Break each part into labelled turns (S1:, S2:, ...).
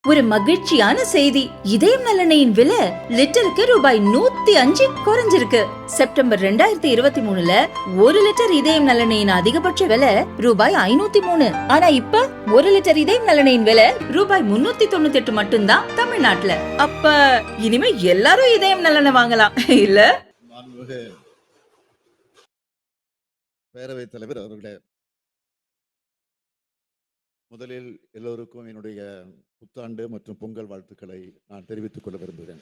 S1: ஒரு மகிழ்ச்சியான செய்தி. இதயம் நலனையின் விலை லிட்டருக்கு ரூபாய் 105 குறைஞ்சிருக்கு. செப்டம்பர் 2023ல 1 லிட்டர் இதயம் நலனையின் அதிகபட்ச விலை ரூபாய் 503. ஆனா இப்ப 1 லிட்டர் இதயம் நலனையின் விலை ரூபாய் 398 மட்டும்தான் தமிழ்நாட்டுல. அப்ப இனிமே எல்லாரும் இதயம் நலனை வாங்கலாம் இல்ல?
S2: பேரவைத் தலைவர் அவர்களே, முதலில் எல்லோருக்கும் என்னுடைய புத்தாண்டு மற்றும் பொங்கல் வாழ்த்துக்களை நான் தெரிவித்துக் கொள்ள விரும்புகிறேன்.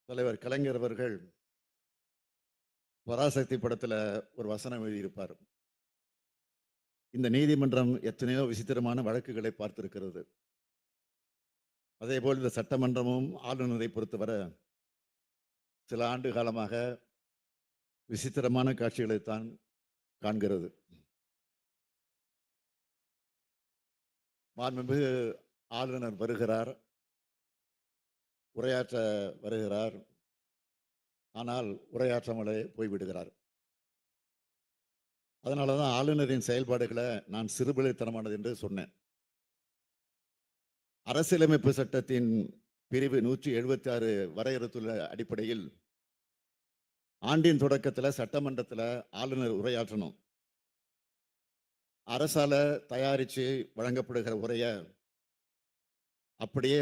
S2: தலைவர் கலைஞர் அவர்கள் பராசக்தி படத்துல ஒரு வசனம் எழுதியிருப்பார். இந்த நீதிமன்றம் எத்தனையோ விசித்திரமான வழக்குகளை பார்த்திருக்கிறது. அதே போல் இந்த சட்டமன்றமும் ஆளுநரை பொறுத்தவரை சில ஆண்டு காலமாக விசித்திரமான காட்சிகளைத்தான் காண்கிறது. மாண்புமிகு ஆளுநர் வருகிறார், உரையாற்ற வருகிறார், ஆனால் உரையாற்றாமலே போய்விடுகிறார். அதனாலதான் ஆளுநரின் செயல்பாடுகளை நான் சிறுபிள்ளைத்தனமானது என்று சொன்னேன். அரசியலமைப்பு சட்டத்தின் பிரிவு 176 வரையறுத்துள்ள அடிப்படையில் ஆண்டின் தொடக்கத்தில் சட்டமன்றத்தில் ஆளுநர் உரையாற்றணும். அரசால தயாரித்து வழங்கப்படுகிற உரையை அப்படியே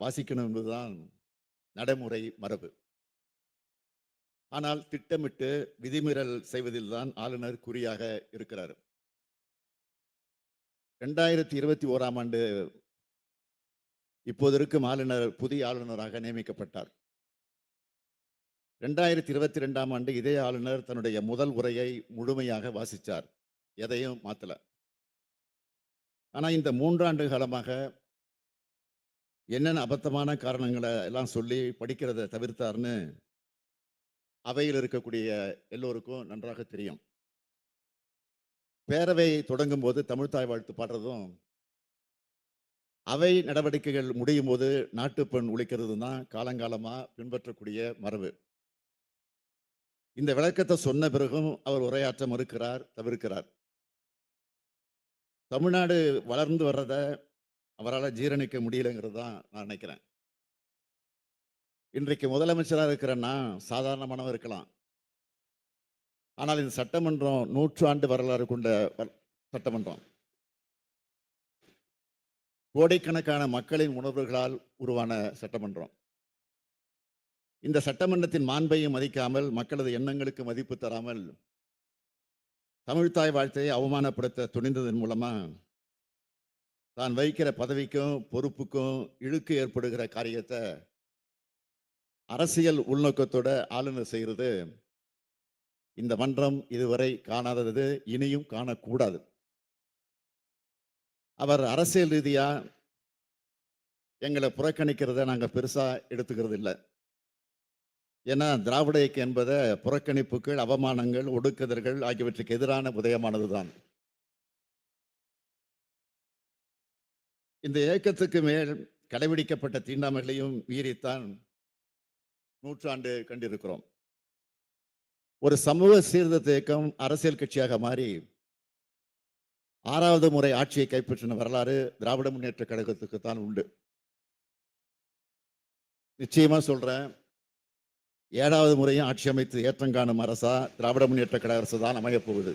S2: வாசிக்கணும் என்பதுதான் நடைமுறை மரபு. ஆனால் திட்டமிட்டு விதிமீறல் செய்வதில் தான் ஆளுநர் குறியாக இருக்கிறார். 2021ஆம் ஆண்டு இப்போது இருக்கும் ஆளுநர் புதிய ஆளுநராக நியமிக்கப்பட்டார். 2022ஆம் ஆண்டு இதே ஆளுநர் தன்னுடைய முதல் உரையை முழுமையாக வாசித்தார், எதையும் மாத்தல. ஆனா இந்த 3 ஆண்டு காலமாக என்னென்ன அபத்தமான காரணங்களை எல்லாம் சொல்லி படிக்கிறத தவிர்த்தார்னு அவையில் இருக்கக்கூடிய எல்லோருக்கும் நன்றாக தெரியும். பேரவை தொடங்கும் போது தமிழ்த்தாய் வாழ்த்து பாடுறதும், அவை நடவடிக்கைகள் முடியும் போது நாட்டுப்பண் ஒழிக்கிறது தான் காலங்காலமா பின்பற்றக்கூடிய மரபு. இந்த விளக்கத்தை சொன்ன பிறகும் அவர் உரையாற்ற மறுக்கிறார், தவிர்க்கிறார். தமிழ்நாடு வளர்ந்து வர்றத அவரால் ஜீரணிக்க முடியலைங்கிறது தான் நான் நினைக்கிறேன். இன்றைக்கு முதலமைச்சராக இருக்கிறேன்னா சாதாரணமானவர் இருக்கலாம். ஆனால் இந்த சட்டமன்றம் 100 ஆண்டு வரலாறு கொண்ட சட்டமன்றம். கோடிக்கணக்கான மக்களின் உணர்வுகளால் உருவான சட்டமன்றம். இந்த சட்டமன்றத்தின் மாண்பையும் மதிக்காமல், மக்களது எண்ணங்களுக்கு மதிப்பு தராமல் தமிழ்த்தாய் வாழ்த்தையை அவமானப்படுத்த துணிந்ததன் மூலமா தான் வைக்கிற பதவிக்கும் பொறுப்புக்கும் இழுக்கு ஏற்படுகிற காரியத்தை அரசியல் உள்நோக்கத்தோட ஆளுநர் செய்கிறது இந்த மன்றம் இதுவரை காணாதது, இனியும் காணக்கூடாது. அவர் அரசியல் ரீதியா எங்களை புறக்கணிக்கிறத நாங்கள் பெருசா எடுத்துக்கிறது இல்லை. ஏன்னா திராவிட இயக்கம் என்பதை புறக்கணிப்புகள், அவமானங்கள், ஒடுக்குதல்கள் ஆகியவற்றுக்கு எதிரான உதயமானதுதான். இந்த இயக்கத்துக்கு மேல் கடைபிடிக்கப்பட்ட தீண்டாமைகளையும் மீறித்தான் 100 ஆண்டு கண்டிருக்கிறோம். ஒரு சமூக சீர்திருத்த இயக்கம் அரசியல் கட்சியாக மாறி 6வது முறை ஆட்சியை கைப்பற்றின வரலாறு திராவிட முன்னேற்ற கழகத்துக்கு தான் உண்டு. நிச்சயமா சொல்றேன், 7வது முறையும் ஆட்சி அமைத்து ஏற்றங்காணும் அரசா திராவிட முன்னேற்ற கழக அரசு தான் அமையப் போகுது.